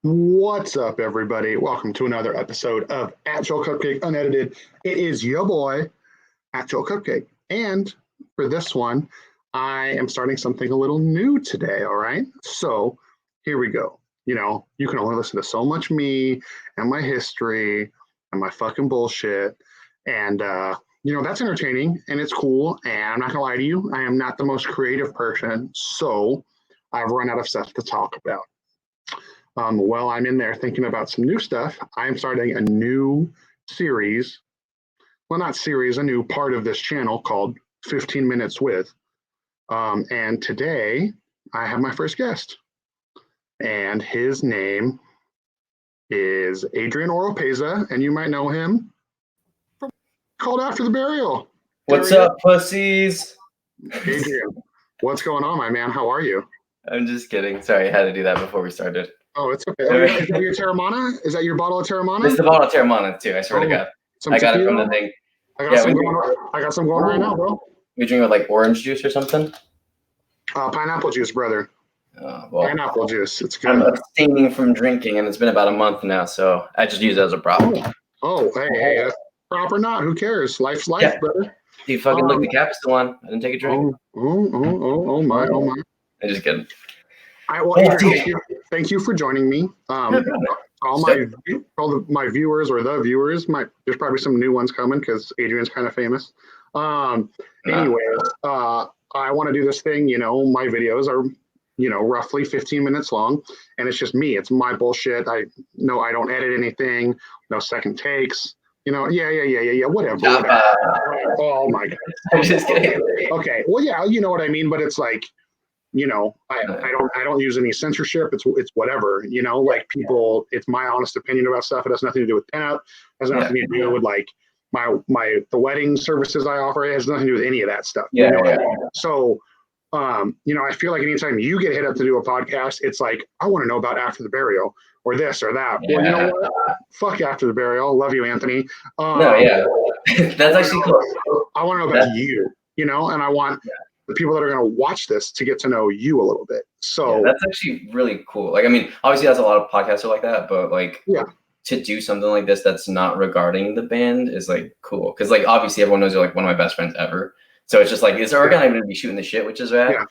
What's up, everybody? Welcome to another episode of Actual Cupcake Unedited. It is your boy, Actual Cupcake. And for this one, I am starting something a little new today, all right? So here we go. You know, you can only listen to so much me and my history and my fucking bullshit. And, that's entertaining and it's cool. And I'm not going to lie to you, I am not the most creative person. So I've run out of stuff to talk about. While I'm in there thinking about some new stuff, I'm starting a new series. Well, not series, a new part of this channel called 15 Minutes With. And today I have my first guest. And his name is Adrian Oropeza, and you might know him from Called After the Burial. What's up, pussies? Adrian, what's going on, my man? How are you? I'm just kidding. Sorry, I had to do that before we started. Oh, it's okay. Is that your Terramana? Is that your bottle of Terramana? It's the bottle of Terramana, too. I swear to God. I got it from the thing. I got some going right now, bro. We drink with like orange juice or something? Pineapple juice, brother. Pineapple juice. It's good. I'm abstaining from drinking, and it's been about a month now, so I just use it as a prop. Oh, hey, prop or not, who cares? Life's life, brother. You fucking look, the cap's still on. I didn't take a drink. Oh my. I'm just kidding. Thank you for joining me. All my viewers or the viewers, there's probably some new ones coming because Adrian's kind of famous. Anyways, I want to do this thing. You know, my videos are, roughly 15 minutes long, and it's just me. It's my bullshit. I don't edit anything. No second takes. Whatever. Oh my God. I'm just kidding. Okay. Well, yeah, you know what I mean. But it's like, I don't use any censorship. It's whatever, like people, it's my honest opinion about stuff. It has nothing to do with pinup. It has nothing to do with like the wedding services I offer. It has nothing to do with any of that stuff. So, I feel like anytime you get hit up to do a podcast, it's like, I want to know about After the Burial or this or that. Well, you know what? Fuck After the Burial. Love you, Anthony. That's actually cool. I want to know about you, and I want the people that are going to watch this to get to know you a little bit. So that's actually really cool. Like, I mean, obviously that's a lot of podcasts are like that, but like to do something like this that's not regarding the band is like cool. Cause like, obviously everyone knows you're like one of my best friends ever. So it's just like, we're going to be shooting the shit, which is rad. Yeah.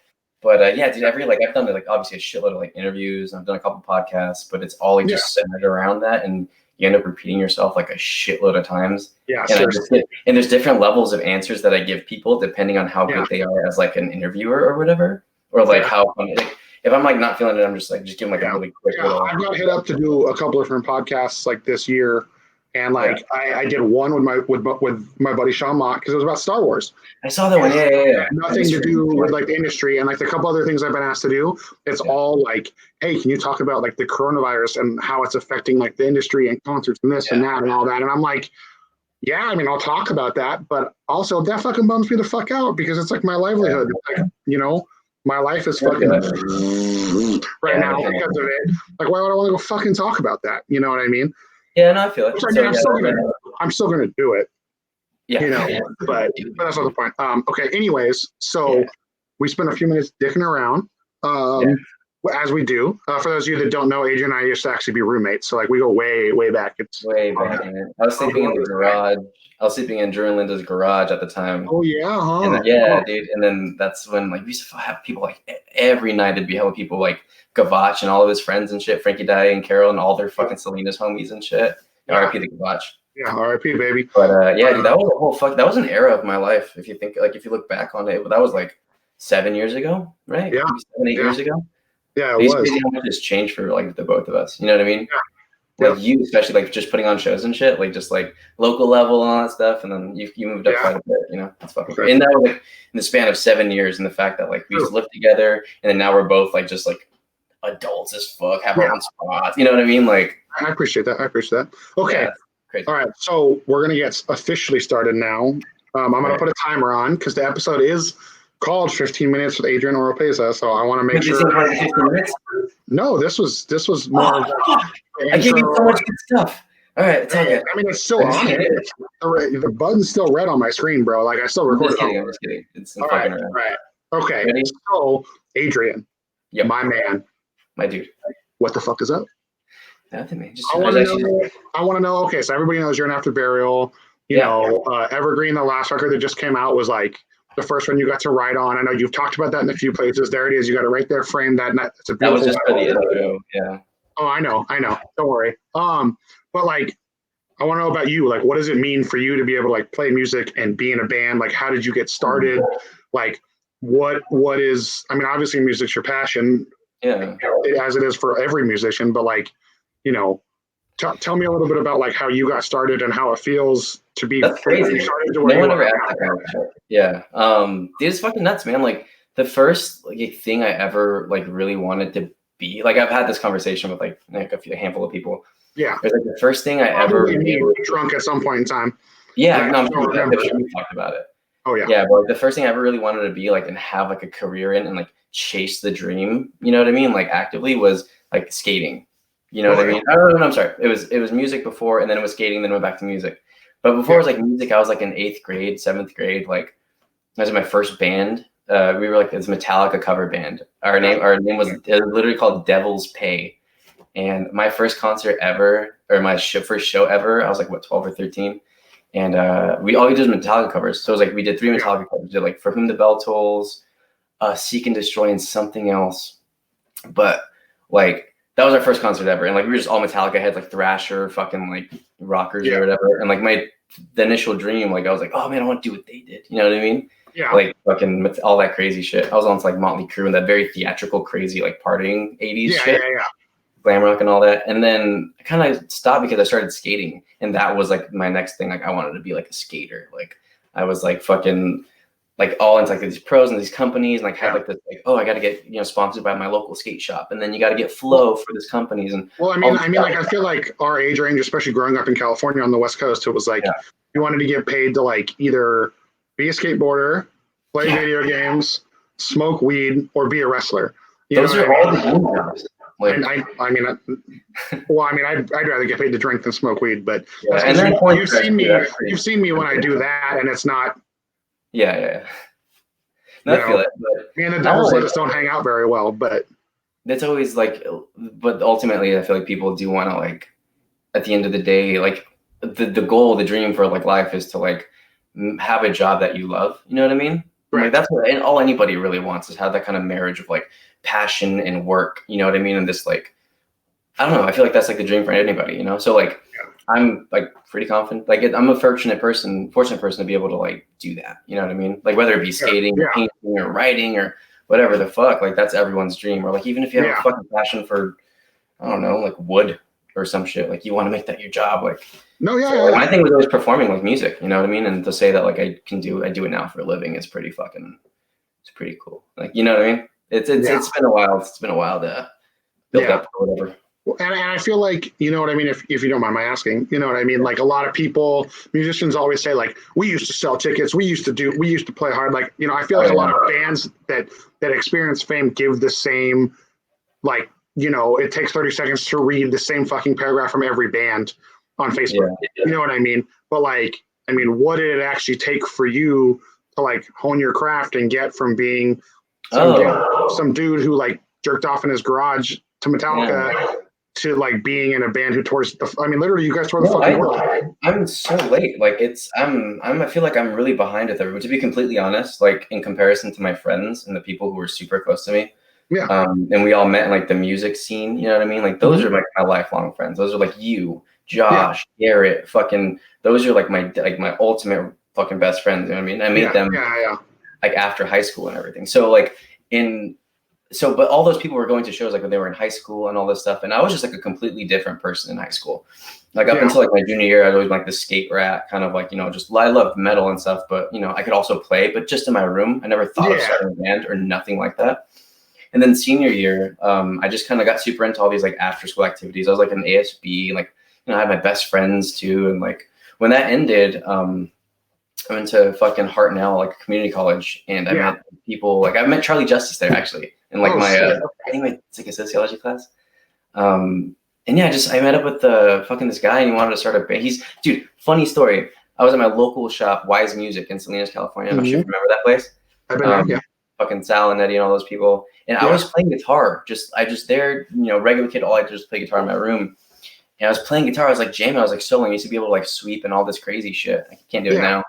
But dude, I've done like obviously a shitload of like interviews. I've done a couple podcasts, but it's all like just centered around that. And you end up repeating yourself like a shitload of times. Yeah. And there's different levels of answers that I give people depending on how good they are as like an interviewer or whatever. Or like how funny. Like, if I'm like not feeling it, I'm just give them like a really quick little. I've got hit up to do a couple different podcasts like this year. And like I did one with my buddy Sean Mott because it was about Star Wars. I saw that one. Yeah. Nothing to do with like the industry and like the couple other things I've been asked to do. It's all like, hey, can you talk about like the coronavirus and how it's affecting like the industry and concerts and this and that and all that? And I'm like, yeah, I mean, I'll talk about that, but also that fucking bums me the fuck out because it's like my livelihood. Like, my life is fucking right now because of it. Like, why would I want to go fucking talk about that? You know what I mean? Yeah, no, I feel it. I'm still gonna do it. But that's not the point. Okay. Anyways, so we spent a few minutes dicking around, as we do. For those of you that don't know, Adrian and I used to actually be roommates. So like we go way, way back. It's way back. I was sleeping in the garage. I was sleeping in Drew and Linda's garage at the time. Oh yeah, huh? And dude. And then that's when like we used to have people like every night. There'd be hella people like Gavach and all of his friends and shit, Frankie Dye and Carol and all their fucking Selena's homies and shit. R.I.P. to Gavach. Yeah, R.I.p. baby. But dude, that was a whole that was an era of my life. If you think if you look back on it, that was like 7 years ago, right? Yeah, 7, 8 years ago. Yeah, it was. Crazy how much has changed for like the both of us. You know what I mean? Yeah. Like you, especially like just putting on shows and shit, like just like local level and all that stuff, and then you moved up quite a bit. That's fucking great. And that was like in the span of 7 years, and the fact that like we used to live together, and then now we're both like just like adults as fuck, have our own spots. You know what I mean? Like I appreciate that. Okay. All right. So we're gonna get officially started now. I'm gonna put a timer on because the episode is called 15 Minutes with Adrian Oropeza. So I want to make sure. 15 minutes? No, this was more. I gave you so much good stuff. All right, it's all good. I mean, it's still on. The button's still red on my screen, bro. Like I still record. I'm just kidding. It's all right. Okay. Ready? So Adrian, my man, my dude, what the fuck is up? Nothing, man. I want to know. Okay, so everybody knows you're an After Burial. You know, Evergreen, the last record that just came out, was like the first one you got to write on. I know you've talked about that in a few places. There it is. You got it right there, framed that. It's a beautiful. That was just for the intro. Yeah. Oh, I know. Don't worry. But like, I want to know about you. Like, what does it mean for you to be able to like play music and be in a band? Like, how did you get started? Like, what is? I mean, obviously, music's your passion. Yeah. As it is for every musician. But like, you know, tell me a little bit about like how you got started and how it feels to be. That's crazy. To where no one ever asked that kind of shit. Yeah. Dude, it's fucking nuts, man. Like the first like thing I ever like really wanted to be, like I've had this conversation with like a handful of people. Yeah. It's like the first thing I ever drunk at some point in time. Yeah, no, we talked about it. Oh yeah. Yeah, but like, the first thing I ever really wanted to be like and have like a career in and like chase the dream, you know what I mean? Like actively was like skating. You know what I mean? Oh, no, I'm sorry. It was music before, and then it was skating, then it went back to music. But before it was like music, I was like in 8th grade, 7th grade. Like that was my first band. We were like this Metallica cover band. Our name was literally called Devil's Pay. And my first concert ever, or my first show ever, I was like, what, 12 or 13? And we did Metallica covers. So it was like, we did 3 Metallica covers. We did like For Whom the Bell Tolls, Seek and Destroy, and something else. But like, that was our first concert ever. And like, we were just all Metallica heads, like Thrasher, fucking like rockers or whatever. And like the initial dream, like I was like, oh man, I want to do what they did. You know what I mean? Yeah. Like fucking all that crazy shit. I was on like Motley Crue and that very theatrical, crazy, like partying 80s shit. Yeah. Glam rock and all that. And then I kind of stopped because I started skating. And that was like my next thing. Like I wanted to be like a skater. Like I was like fucking like all into like these pros and these companies and like had like this like, oh, I got to get, you know, sponsored by my local skate shop. And then you got to get flow for these companies. And well, I mean, like I feel like our age range, especially growing up in California on the West Coast, it was like you wanted to get paid to like either be a skateboarder, play video games, smoke weed, or be a wrestler. Those are all the dream jobs. Like, I'd rather get paid to drink than smoke weed, but and then you've seen me when I do that, and it's not. Yeah. No, I feel it. But me and the Devils just don't hang out very well, but that's always like. But ultimately, I feel like people do want to like, at the end of the day, like the goal, the dream for like life is to like have a job that you love. You know what I mean? Right. Like that's what, and all anybody really wants is have that kind of marriage of like passion and work, you know what I mean? And this like, I don't know, I feel like that's like the dream for anybody, you know? So like, I'm like pretty confident. Like I'm a fortunate person to be able to like do that. You know what I mean? Like whether it be skating, or painting, or writing, or whatever the fuck, like that's everyone's dream. Or like, even if you have a fucking passion for, I don't know, like wood or some shit, like you want to make that your job. Like, my thing was always performing like music, you know what I mean? And to say that like I do it now for a living is pretty cool. Like, you know what I mean? It's been a while. It's been a while to build up or whatever. And I feel like, you know what I mean, if you don't mind my asking, you know what I mean? Like a lot of people, musicians always say like, we used to sell tickets. We used to play hard. Like, you know, I feel like a lot of bands that experience fame give the same, like, you know, it takes 30 seconds to read the same fucking paragraph from every band on Facebook. You know what I mean? But like, I mean, what did it actually take for you to like hone your craft and get from being some dude who like jerked off in his garage to Metallica to like being in a band who tours literally you guys tour the fucking world. I'm so late. Like I feel like I'm really behind with everyone, to be completely honest, like in comparison to my friends and the people who were super close to me. Yeah. And we all met in like the music scene, you know what I mean? Like those are like my lifelong friends. Those are like you, Josh, Garrett, fucking those are like my ultimate fucking best friends, you know what I mean? I made them like after high school and everything. So like but all those people were going to shows like when they were in high school and all this stuff. And I was just like a completely different person in high school. Like up until like my junior year, I'd always been like the skate rat, kind of like, you know, just I loved metal and stuff, but you know, I could also play, but just in my room. I never thought of starting a band or nothing like that. And then senior year, I just kind of got super into all these like after school activities. I was like an ASB, like, you know, I had my best friends too. And like when that ended, I went to fucking Hartnell, like a community college, and I met people, like I met Charlie Justice there actually, in like I think it's like a sociology class. And yeah, I met up with this guy, and he wanted to start a band. Dude, funny story. I was at my local shop, Wise Music in Salinas, California. I'm not sure if you remember that place. I've been there, fucking Sal and Eddie and all those people. And I was playing guitar. I just there, you know, regular kid, all I did was play guitar in my room. And I was playing guitar. I was like jamming. I was like soloing. I used to be able to like sweep and all this crazy shit. I can't do it now.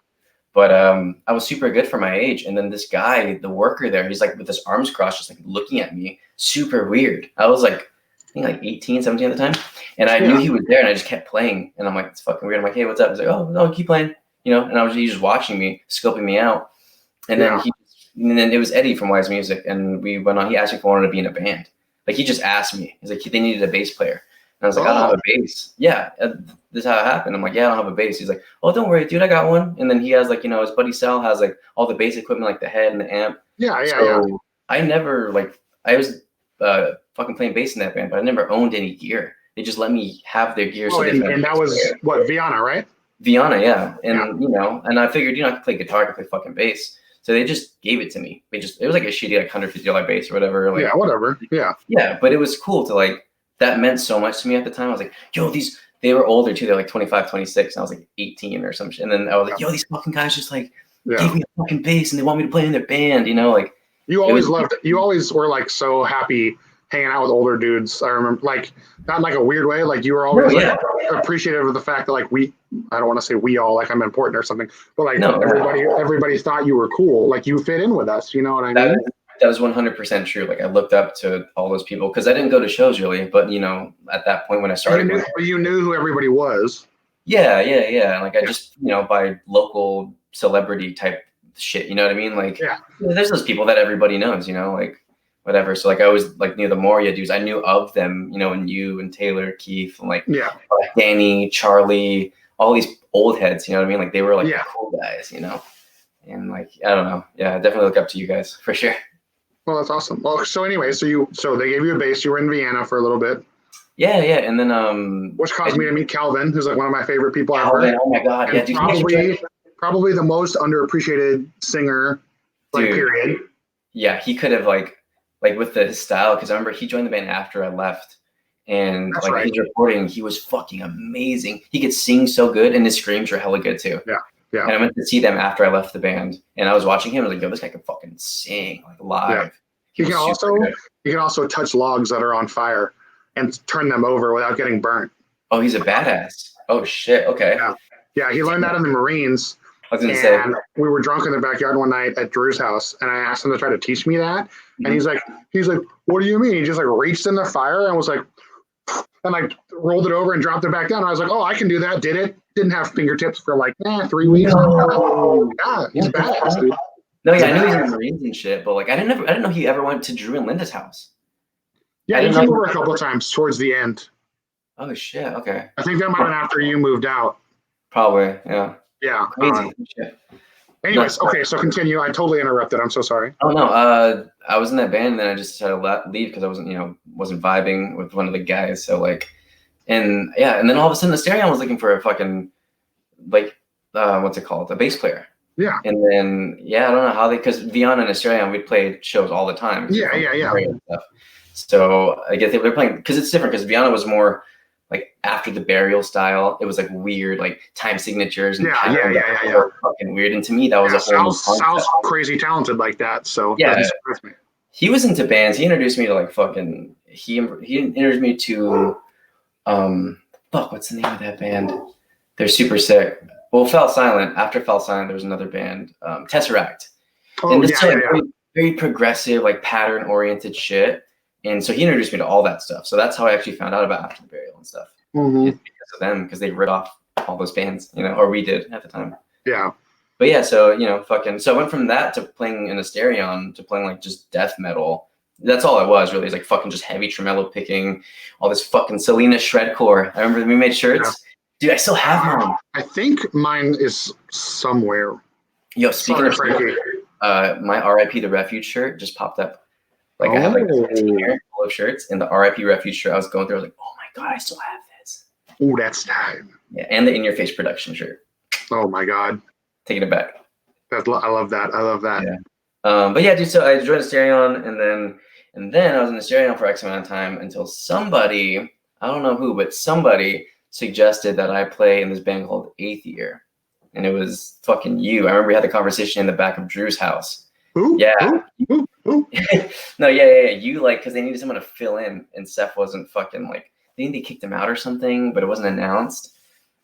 But I was super good for my age. And then this guy, the worker there, he's like with his arms crossed, just like looking at me, super weird. I was like, I think like 18, 17 at the time. And I knew he was there and I just kept playing. And I'm like, it's fucking weird. I'm like, hey, what's up? He's like, oh, no, keep playing. You know, and he was just watching me, scoping me out. And then then it was Eddie from Wise Music. And we went on, he asked me if I wanted to be in a band. Like he just asked me. He's like, they needed a bass player. And I was like, I don't have a bass. Yeah, this is how it happened. I'm like, yeah, I don't have a bass. He's like, oh, don't worry, dude, I got one. And then he has like, you know, his buddy Sal has like all the bass equipment, like the head and the amp. So I never like, I was fucking playing bass in that band, but I never owned any gear. They just let me have their gear. And that was what, Viana, right? Viana, yeah. And you know, and I figured, you know, I could play guitar, I could play fucking bass. So they just gave it to me. It was like a shitty like $150 bass or whatever. Like, whatever. Yeah, but it was cool to like, that meant so much to me at the time. I was like, yo, they were older too. They're like 25, 26. And I was like 18 or some shit. And then I was like, yo, these fucking guys just like gave me a fucking bass and they want me to play in their band, you know? Like you always were like so happy hanging out with older dudes. I remember, like, not in like a weird way. Like you were always appreciative of the fact that like I don't want to say we all, like I'm important or something, but like everybody thought you were cool. Like you fit in with us. You know what I mean? That was 100% true. Like I looked up to all those people because I didn't go to shows really, but you know, at that point when I started, you knew who everybody was. Yeah. Like I just, you know, by local celebrity type shit, you know what I mean? Like, there's those people that everybody knows, you know, like whatever. So like I was like near the Moria dudes. I knew of them, you know, and you and Taylor, Keith, and like Danny, Charlie, all these old heads, you know what I mean? Like they were like the cool guys, you know, and like I don't know, I definitely look up to you guys for sure. Well, that's awesome. Well, so anyway, so they gave you a bass. You were in Vienna for a little bit. Yeah, and then which caused me to meet Calvin, who's like one of my favorite people ever. Oh my god, and probably the most underappreciated singer, like period. Yeah, he could have like with his style, because I remember he joined the band after I left, and he's recording, he was fucking amazing. He could sing so good, and his screams were hella good too. Yeah. And I went to see them after I left the band, and I was watching him. I was like, "Yo, this guy can fucking sing like live." Yeah. He can also touch logs that are on fire and turn them over without getting burnt. Oh, he's a badass. Oh shit. Okay. Yeah. He learned that in the Marines. I was gonna say, we were drunk in the backyard one night at Drew's house, and I asked him to try to teach me that, and he's like, "What do you mean?" He just like reached in the fire and was like, and like rolled it over and dropped it back down. And I was like, "Oh, I can do that." Did it? Didn't have fingertips for like 3 weeks. Yeah, he's badass, dude. No, I knew he was in the Marines and shit, but like I didn't know he ever went to Drew and Linda's house. Yeah, he came over a couple of times towards the end. Oh shit! Okay. I think that might have been after you moved out. Probably, yeah. Yeah. Crazy shit. Anyways, okay, so continue. I totally interrupted. I'm so sorry. Oh no, I was in that band, and then I just decided to leave because I wasn't vibing with one of the guys. So like, and then all of a sudden the stereo was looking for a fucking what's it called? A bass player. Yeah. And then I don't know how because Viana and Asterion, we'd play shows all the time. Yeah. So I guess they were playing because it's different because Viana was more like after the burial style. It was like weird, like time signatures and fucking weird. And to me, that was a whole Sal's crazy talented like that. So he was into bands. He introduced me to like fucking. He introduced me to what's the name of that band? They're super sick. Well, Fell Silent. After Fell Silent, there was another band, Tesseract. And this very progressive, like pattern-oriented shit. And so he introduced me to all that stuff. So that's how I actually found out about After the Burial and stuff. Mm-hmm. Because of them, because they rid off all those bands, or we did at the time. Yeah. But yeah, so so I went from that to playing in Asterion to playing like just death metal. That's all it was really. It's like fucking just heavy tremolo picking, all this fucking Selena shredcore. I remember we made shirts. Yeah. Dude, I still have mine. I think mine is somewhere. Yo, speaking of Frankie, my RIP the Refuge shirt just popped up. Like I have like this here full of shirts, and the RIP Refuge shirt I was going through. I was like, oh my god, I still have this. Oh, that's time. Yeah, and the In Your Face production shirt. Oh my god, taking it back. I love that. Yeah. But yeah, dude. So I joined Asterion, and then I was in Asterion for X amount of time until somebody, I don't know who, but somebody suggested that I play in this band called Eighth Year, and it was fucking you. I remember we had the conversation in the back of Drew's house. Who? Yeah. Who? No, yeah. You because they needed someone to fill in, and Seth wasn't fucking like think they kicked him out or something, but it wasn't announced.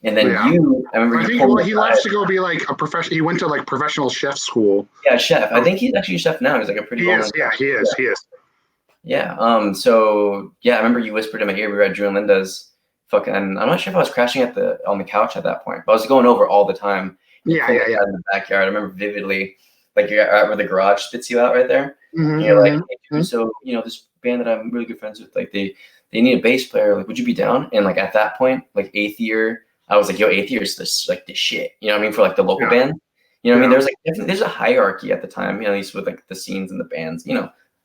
And then I remember he left to go be like a professional. He went to like professional chef school. Yeah, chef. I think he's actually a chef now. He's like a pretty. He is. Yeah, he is. He is. Yeah. So yeah, I remember you whispered in my ear. We were at Drew and Linda's. Fucking. I'm not sure if I was crashing on the couch at that point, but I was going over all the time. Yeah. In the backyard, I remember vividly. Like you're right where the garage spits you out right there. Mm-hmm, and you're like, hey, so this band that I'm really good friends with, like they need a bass player. Like, would you be down? And like at that point, like 8th year, I was like, yo, 8th year is the shit. You know what I mean? For like the local band. You know what I mean? There's like there's a hierarchy at the time, at least with like the scenes and the bands.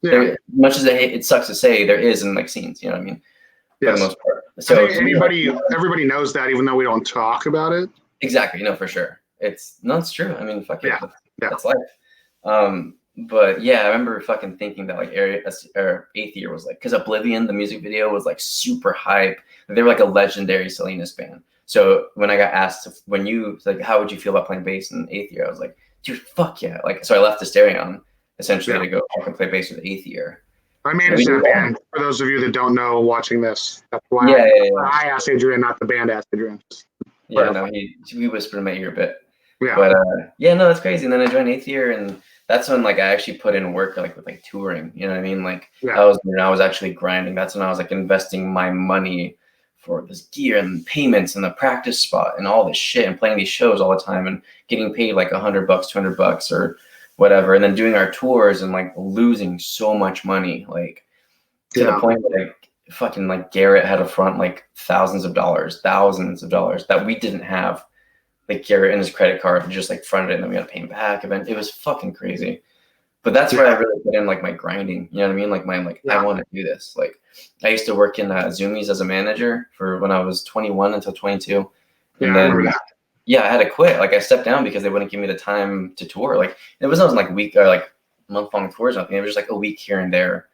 There, much as it sucks to say, there is in like scenes. You know what I mean? Yes. For the most part. So I think everybody knows that, even though we don't talk about it. Exactly. For sure. It's true. I mean, fuck it. Yeah. That's life. But yeah, I remember fucking thinking that like 8th year was like, because Oblivion, the music video was like super hype. They were like a legendary Salinas band. So when I got asked how would you feel about playing bass in 8th year, I was like, dude, fuck yeah. Like, so I left the Stereon essentially to go fucking play bass with 8th year. I managed that band. For those of you that don't know, watching this, that's why I asked Adrian, not the band asked Adrian. Yeah, no, we whispered in my ear a bit. Yeah. But no, that's crazy. And then I joined 8th year, and that's when like I actually put in work like with like touring. You know what I mean? Like I was actually grinding. That's when I was like investing my money for this gear and payments and the practice spot and all this shit and playing these shows all the time and getting paid like $100, $200 or whatever. And then doing our tours and like losing so much money, like to the point that like fucking like Garrett had to front like thousands of dollars that we didn't have. Like Garrett and his credit card just like fronted it and then we had to pay him back. It was fucking crazy. But that's where I really put in like my grinding. You know what I mean? Like I want to do this. Like I used to work in Zoomies as a manager for when I was 21 until 22. And then I had to quit. Like I stepped down because they wouldn't give me the time to tour. Like it wasn't like week or like month-long tours or nothing. It was just like a week here and there.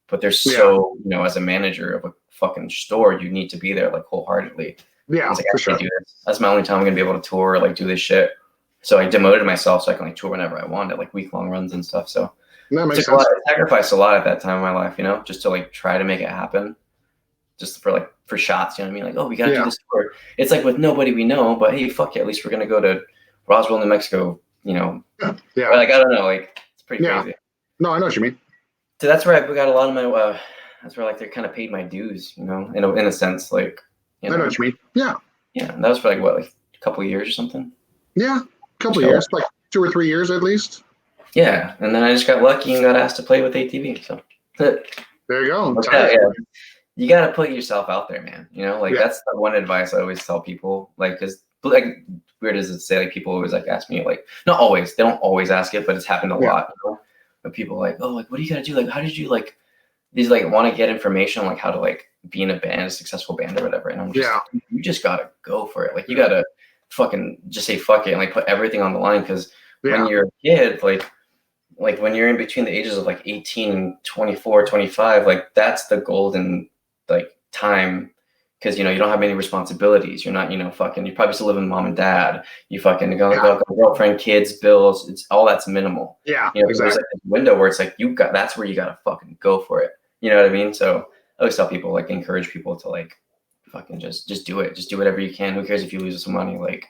But there's so, as a manager of a fucking store, you need to be there like wholeheartedly. Yeah, like, I can't do this. That's my only time I'm gonna be able to tour, like do this shit. So I demoted myself so I can like tour whenever I wanted, like week-long runs and stuff. So that makes sense. I sacrificed a lot at that time in my life, just to like try to make it happen. Just for shots, you know what I mean? Like, oh, we gotta do this tour. It's like with nobody we know, but hey, fuck it, at least we're gonna go to Roswell, New Mexico, Yeah. But like I don't know, like it's pretty crazy. No, I know what you mean. So that's where I got a lot of my that's where like they kind of paid my dues, in a sense, like I know what you mean. Yeah. Yeah. And that was for like what, like a couple of years or something? Yeah. A couple of years, like 2 or 3 years at least. Yeah. And then I just got lucky and got asked to play with ATV. So there you go. You got to put yourself out there, man. That's the one advice I always tell people. Like, because like weird as it say, like people always like ask me, like not always, they don't always ask it, but it's happened a lot. But people like, oh, like what do you got to do? Like, how did you like? These like want to get information on like how to like be in a band, a successful band or whatever. And I'm just you just gotta go for it. Like you gotta fucking just say fuck it and like put everything on the line. Because when you're a kid, like when you're in between the ages of like 18 and 24, 25, like that's the golden like time. Because you don't have any responsibilities. You're not, fucking. You probably still live with mom and dad. You fucking go girlfriend, kids, bills. It's all that's minimal. Yeah, exactly. There's like this window where it's like that's where you gotta fucking go for it. You know what I mean? So I always tell people, like, encourage people to like fucking just do it. Just do whatever you can. Who cares if you lose some money? Like,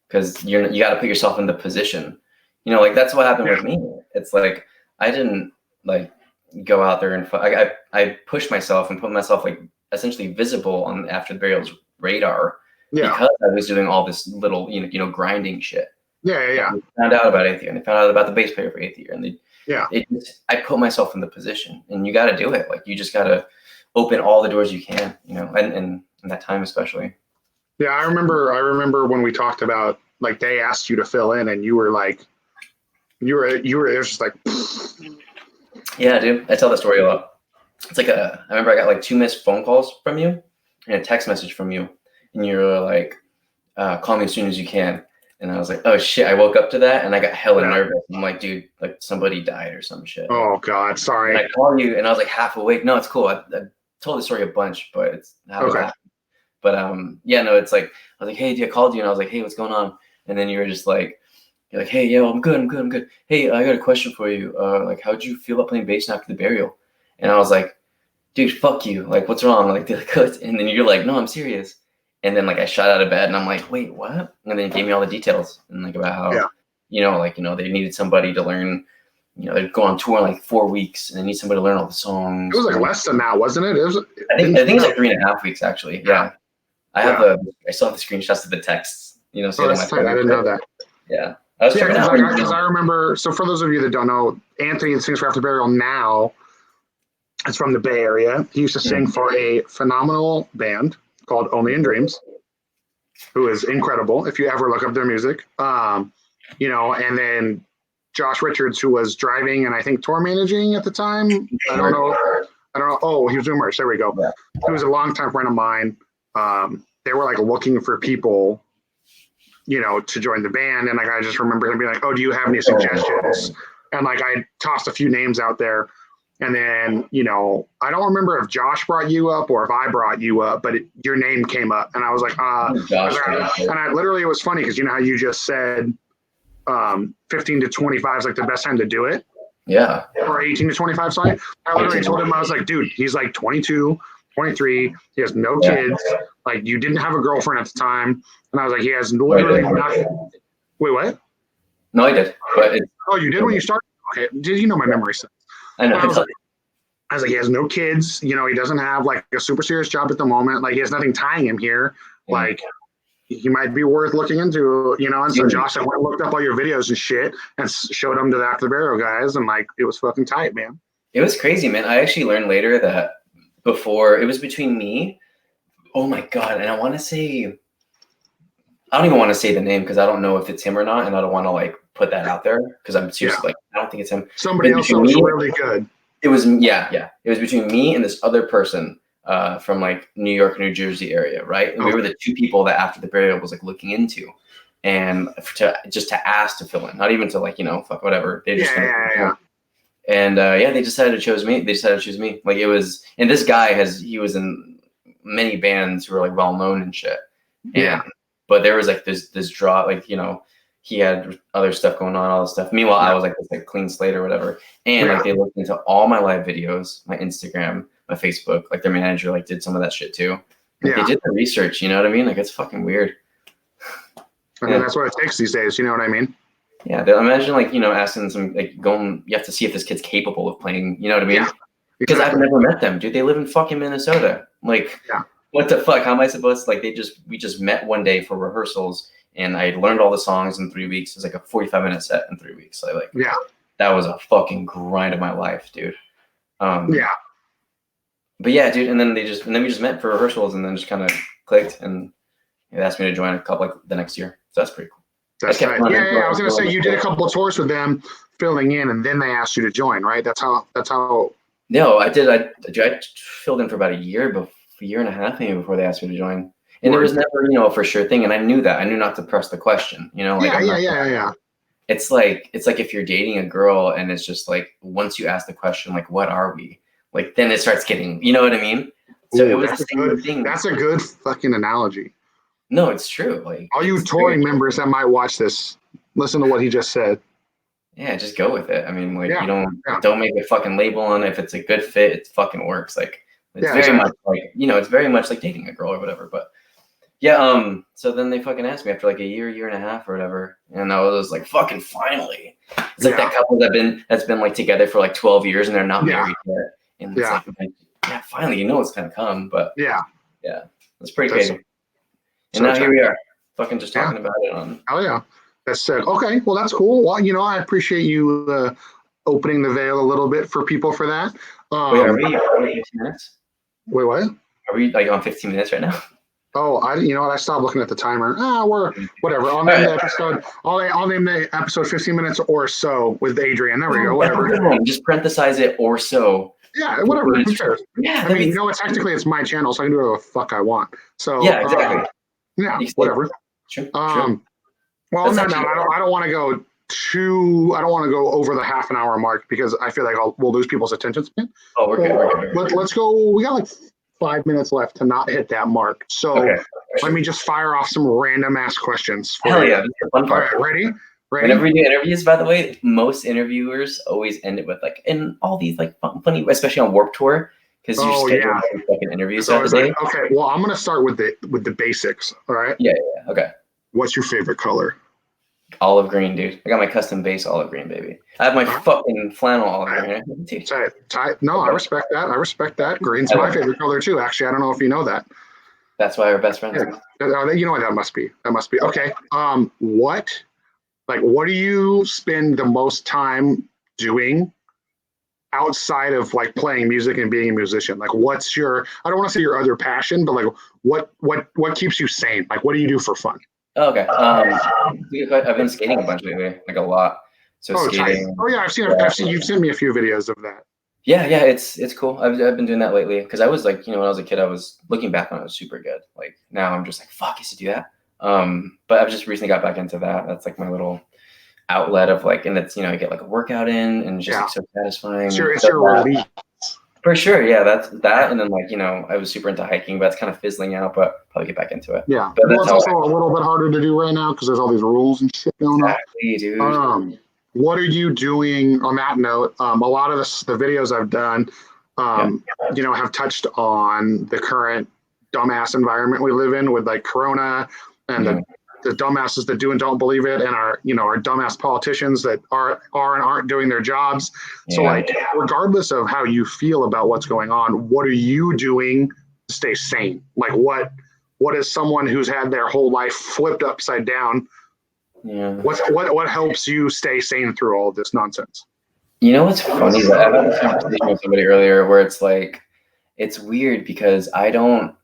because you got to put yourself in the position. Like that's what happened with me. It's like I didn't like go out there and I pushed myself and put myself like essentially visible on After the Burial's radar because I was doing all this little grinding shit. Yeah. And they found out about 8th year and they found out about the bass player for 8th year and I put myself in the position and you got to do it. Like you just got to open all the doors you can, and in that time especially. Yeah, I remember when we talked about like they asked you to fill in and you were like, it was just like. Yeah, dude, I tell that story a lot. It's like I remember I got like 2 missed phone calls from you and a text message from you, and you were like, "Call me as soon as you can." And I was like, "Oh shit!" I woke up to that and I got hella nervous. I'm like, "Dude, like somebody died or some shit." Oh God, sorry. And I called you and I was like half awake. No, it's cool. I told the story a bunch, but it's how it happened. But it's like I was like, "Hey, I called you," and I was like, "Hey, what's going on?" And then you were just like. You're like, hey, yo, I'm good. Hey, I got a question for you. Like, how'd you feel about playing bass After the Burial? And I was like, dude, fuck you. Like, what's wrong? Like, they're like, what? And then you're like, no, I'm serious. And then like I shot out of bed and I'm like, wait, what? And then he gave me all the details and like about how, they needed somebody to learn, they'd go on tour in like 4 weeks and they need somebody to learn all the songs. It was like less than that, wasn't it? I think it's like 3.5 weeks actually. Yeah. I still have the screenshots of the texts, so that's tight. I didn't know that. Yeah. I was checking out. Because I remember, so for those of you that don't know, Anthony that sings for After Burial now is from the Bay Area. He used to sing for a phenomenal band called Only in Dreams, who is incredible if you ever look up their music. And then Josh Richards, who was driving and I think tour managing at the time. I don't know. Oh, he was doing merch. There we go. Yeah. He was a longtime friend of mine. They were like looking for people, to join the band. And like, I just remember him being like, oh, do you have any suggestions? And like, I tossed a few names out there. And then, I don't remember if Josh brought you up or if I brought you up, but your name came up. And I was like, it was funny because you know how you just said 15 to 25 is like the best time to do it? Yeah. Or 18 to 25, sorry. I literally told him, I was like, dude, he's like 22, 23. He has no kids. Like, you didn't have a girlfriend at the time. And I was like, he has literally nothing. Wait, what? No, I did. But you did when you started? Okay. Did you know my memory sense? I know. I was like, he has no kids. He doesn't have like a super serious job at the moment. Like, he has nothing tying him here. Yeah. Like, he might be worth looking into, And so Josh, I went and looked up all your videos and shit and showed them to the After Burial guys. And like, it was fucking tight, man. It was crazy, man. I actually learned later that before it was between me. Oh my God. And I want to say, I don't even want to say the name because I don't know if it's him or not. And I don't want to like put that out there because I'm seriously like, I don't think it's him. Somebody else was really good. It was, It was between me and this other person from like New York, New Jersey area. Right. And we were the two people that After the Burial was like looking into and to ask to fill in, not even to like, fuck whatever. They just, And they decided to choose me. They decided to choose me. Like it was, and this guy he was in many bands who were like well known and shit. Yeah. But there was like this draw, like, he had other stuff going on, all this stuff. Meanwhile, I was like this like clean slate or whatever. And like they looked into all my live videos, my Instagram, my Facebook, like their manager like did some of that shit too. Like, they did the research, you know what I mean? Like it's fucking weird. I mean, that's what it takes these days, you know what I mean? Yeah, imagine like, asking some like you have to see if this kid's capable of playing, you know what I mean? Yeah, because I've never met them, dude. They live in fucking Minnesota. Like what the fuck? How am I supposed to we just met one day for rehearsals and I learned all the songs in 3 weeks. It was like a 45-minute set in 3 weeks. So that was a fucking grind of my life, dude. But yeah, dude, and then we just met for rehearsals and then just kind of clicked and they asked me to join a couple like the next year. So that's pretty cool. That's right. I was gonna say you did a couple of tours with them, filling in, and then they asked you to join, right? That's how. No, I did. I filled in for about a year and a half maybe before they asked me to join, and there was never a for sure thing, and I knew that. I knew not to press the question, Yeah. It's like if you're dating a girl and it's just like once you ask the question like what are we, like then it starts getting, you know what I mean? So it was the same thing. That's a good fucking analogy. No, it's true. Like all you touring members that might watch this, listen to what he just said. Yeah, just go with it. I mean, like you don't make a fucking label on it. If it's a good fit, it fucking works. Like it's very much like it's very much like dating a girl or whatever. But so then they fucking asked me after like a year and a half or whatever, and I was like, fucking finally. It's like that couple that's been like together for like 12 years and they're not married yet, and it's like finally, it's gonna come. But it's pretty crazy. And now here we are, fucking just talking about it on. Oh yeah, that's sick. Okay, well that's cool. Well, I appreciate you opening the veil a little bit for people for that. Wait, are we 15 minutes? Wait, what? Are we like on 15 minutes right now? Oh, I stopped looking at the timer. We're whatever. I'll name the episode. I'll name the episode 15 minutes or so with Adrian. There we go. Whatever. Just parenthesize it or so. Yeah, whatever. Who cares? Yeah, I mean, technically it's my channel, so I can do whatever the fuck I want. So yeah, exactly. Whatever. Sure. Well, no, I don't want to go I don't want to go over the half an hour mark because I feel like we'll lose people's attention span. Oh, we're good. Let's go. We got like 5 minutes left to not hit that mark. So let me just fire off some random ass questions. Hell yeah, that's the fun part. All right, ready? Whenever we do interviews, by the way, most interviewers always end it with like, and all these like funny, especially on Warped Tour, because you schedule like an interview So throughout the day. okay, well, I'm gonna start with the basics. All right. Yeah. Okay. What's your favorite color? Olive green, dude. I got my custom base olive green, baby. I have my fucking flannel olive green. No, I respect that. I respect that. Green's my favorite color too. Actually, I don't know if you know that. That's why we're best friends. Yeah. You know what that must be. That must be okay. What do you spend the most time doing outside of like playing music and being a musician? Like, what's your, I don't want to say your other passion, but like what keeps you sane? Like, what do you do for fun? Okay. I've been skating a bunch lately, like a lot. So skating. Oh yeah, I've seen you've sent me a few videos of that. Yeah, it's cool. I've been doing that lately because I was like, when I was a kid, I was looking back on it, was super good. Like now I'm just like, fuck, I used to do that. But I've just recently got back into that. That's like my little outlet of like, and it's, I get like a workout in and just like so satisfying. It's your relief. For sure, yeah, that's that. And then like, I was super into hiking, but it's kind of fizzling out, but probably get back into it. Yeah, but it's also a little bit harder to do right now because there's all these rules and shit going on. Exactly, dude. What are you doing on that note? A lot of the videos I've done, have touched on the current dumbass environment we live in with like Corona and the dumbasses that do and don't believe it, and our dumbass politicians that are and aren't doing their jobs. So like, regardless of how you feel about what's going on, what are you doing to stay sane? Like what is someone who's had their whole life flipped upside down? Yeah. What helps you stay sane through all of this nonsense? What's funny is I had this conversation with somebody earlier where it's like, it's weird because I don't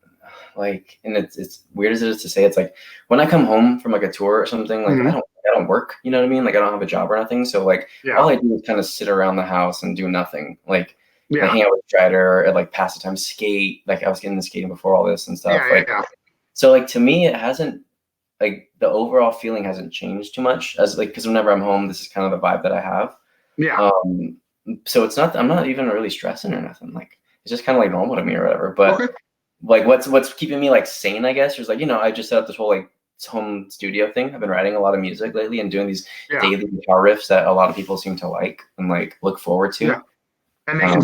like, and it's weird as it is to say, it's like when I come home from like a tour or something, like I don't work, you know what I mean? Like I don't have a job or nothing. So like all I do is kind of sit around the house and do nothing. Like I hang out with Strider and like pass the time, skate. Like I was getting into skating before all this and stuff. So like to me, it hasn't, like the overall feeling hasn't changed too much as like, because whenever I'm home, this is kind of the vibe that I have. Yeah. So it's not, I'm not even really stressing or nothing. Like it's just kind of like normal to me or whatever. But like what's keeping me like sane, I guess, is like, I just set up this whole like home studio thing. I've been writing a lot of music lately and doing these daily guitar riffs that a lot of people seem to like and like look forward to. Yeah. And they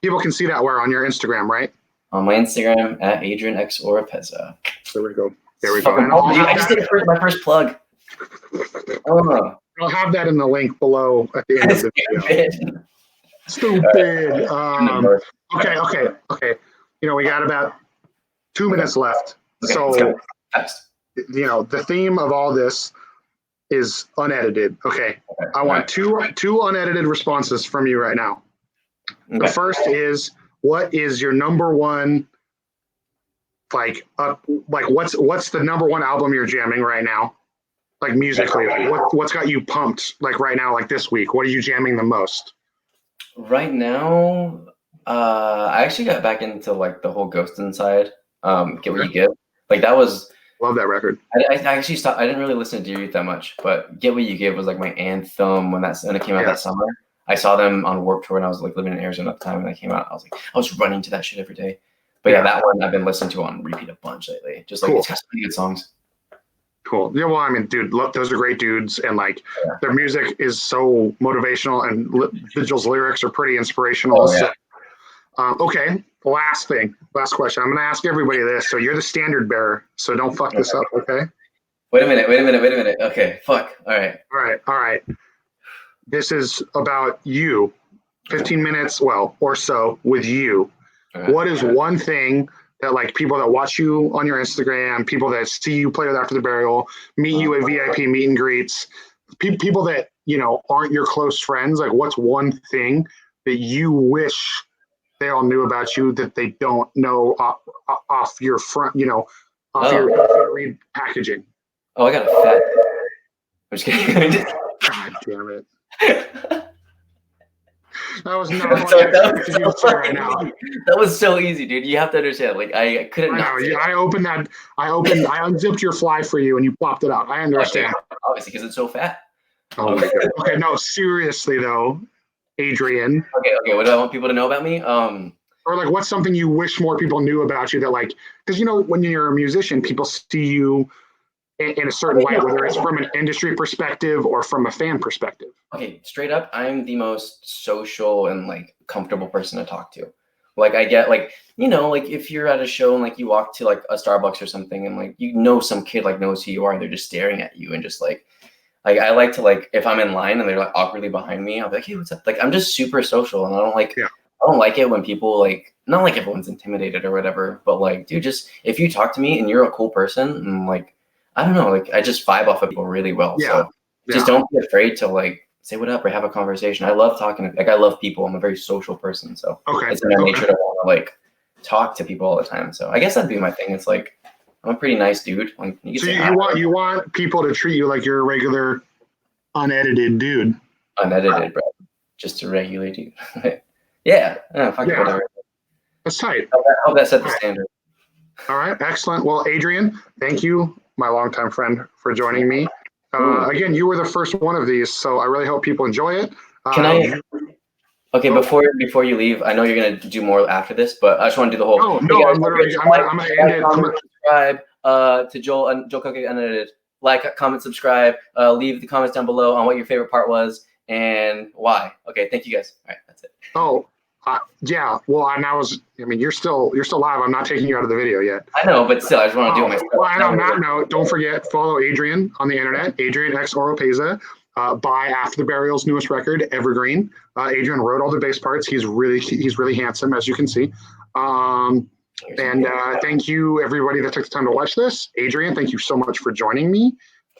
people can see that where on your Instagram, right? On my Instagram at Adrian Oropeza. There we go. I just did my first plug. I'll have that in the link below at the end of the video. Stupid. Okay. We got about 2 minutes left. Okay, so, the theme of all this is unedited. Okay. I want two unedited responses from you right now. Okay. The first is, what is your number one, what's the number one album you're jamming right now? Like musically, what's got you pumped like right now, like this week? What are you jamming the most? Right now, I actually got back into like the whole Ghost Inside, Get What You Give. Like that was, love that record. I actually stopped. I didn't really listen to Dear Youth that much, but Get What You Give was like my anthem when it came out that summer. I saw them on Warped Tour when I was like living in Arizona at the time when they came out. I was running to that shit every day. But that one I've been listening to on repeat a bunch lately. Just like it's got so many good songs. Cool. Yeah, well, I mean, dude, those are great dudes, and like their music is so motivational, and Vigil's lyrics are pretty inspirational. So, okay, last question. I'm gonna ask everybody this. So you're the standard bearer, so don't fuck this up, okay? Wait a minute. Okay, fuck. All right. This is about you. 15 minutes, or so with you. Okay. What is one thing that like people that watch you on your Instagram, people that see you play with After the Burial, meet you at VIP meet and greets, people that, aren't your close friends, like what's one thing that you wish they all knew about you that they don't know off your front, off your packaging? Oh, I got a fat. I'm just kidding. God damn it. That was not that was so easy, dude. You have to understand. Like I couldn't. I unzipped your fly for you and you popped it out. I understand. Obviously, because it's so fat. Oh my God. Okay, no, seriously though, Adrian. Okay. What do I want people to know about me? Or like, what's something you wish more people knew about you that like, because when you're a musician, people see you in a certain way, whether it's from an industry perspective or from a fan perspective. Okay, straight up, I'm the most social and like comfortable person to talk to. Like I get like, like if you're at a show and like you walk to like a Starbucks or something and like some kid like knows who you are and they're just staring at you and just like I like to like if I'm in line and they're like awkwardly behind me, I'll be like, hey, what's up? Like I'm just super social and I don't like it when people like not like everyone's intimidated or whatever, but like dude, just if you talk to me and you're a cool person and like I don't know, like I just vibe off of people really well. Yeah. So just don't be afraid to like say what up or have a conversation. I love talking. Like I love people. I'm a very social person, so it's in my nature to want to like talk to people all the time. So I guess that'd be my thing. It's like I'm a pretty nice dude. Like you want people to treat you like you're a regular, unedited dude. Unedited, bro. Just a regular dude. Yeah. Fuck it, whatever. That's tight. I hope that set the standard. All right, excellent. Well, Adrian, thank you, my longtime friend, for joining me. Again, you were the first one of these, so I really hope people enjoy it. Can I? Okay, before you leave, I know you're gonna do more after this, but I just want to do the whole. Oh no, I'm gonna end it. Subscribe to Joel and Joel Cupcake Unedited. Like, comment, subscribe. Leave the comments down below on what your favorite part was and why. Okay, thank you guys. All right, that's it. Oh. Yeah, well, you're still live. I'm not taking you out of the video yet. I know, but still, I just want to do it myself. Well, and on that note, don't forget, follow Adrian on the internet, Adrian X Oropeza. Buy After the Burial's newest record, Evergreen. Adrian wrote all the bass parts. He's really handsome, as you can see. And thank you, everybody that took the time to watch this. Adrian, thank you so much for joining me.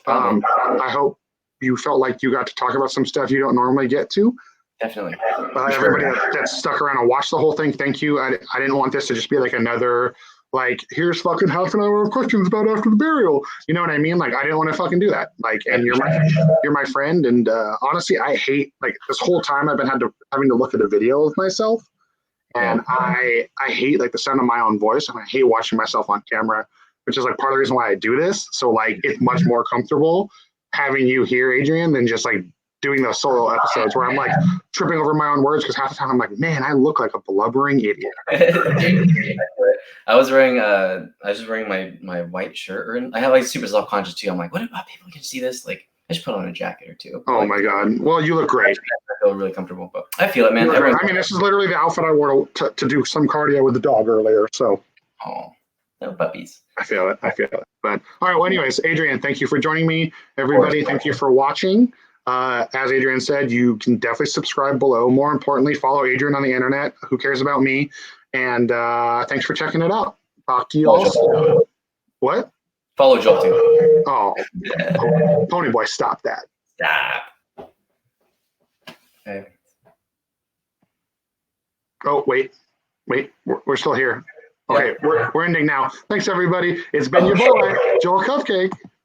I hope you felt like you got to talk about some stuff you don't normally get to. Definitely. Everybody that stuck around and watched the whole thing, thank you. I didn't want this to just be like another, like, here's fucking half an hour of questions about After the Burial. You know what I mean? Like, I didn't want to fucking do that. Like, and you're my friend. And honestly, I hate, like, this whole time I've been having to look at a video of myself. And I hate, like, the sound of my own voice. And I hate watching myself on camera, which is, like, part of the reason why I do this. So, like, it's much more comfortable having you here, Adrian, than just, like, doing those solo episodes where I'm like tripping over my own words because half the time I'm like, man, I look like a blubbering idiot. I was wearing my white shirt, and I have like super self-conscious too. I'm like, what about people can see this? Like, I should put on a jacket or two. Oh my god! Well, you look great. I feel really comfortable, but I feel it, man. This is literally the outfit I wore to do some cardio with the dog earlier. So, no puppies. I feel it. But all right. Well, anyways, Adrian, thank you for joining me. Everybody, thank you for watching. As Adrian said, you can definitely subscribe below. More importantly, follow Adrian on the internet. Who cares about me? And thanks for checking it out. Talk to you all. What? Follow Joel too. Oh, Pony Boy, stop that. Stop. Okay. Oh, wait. We're still here. Okay, we're ending now. Thanks, everybody. It's been your boy, Joel Cupcake.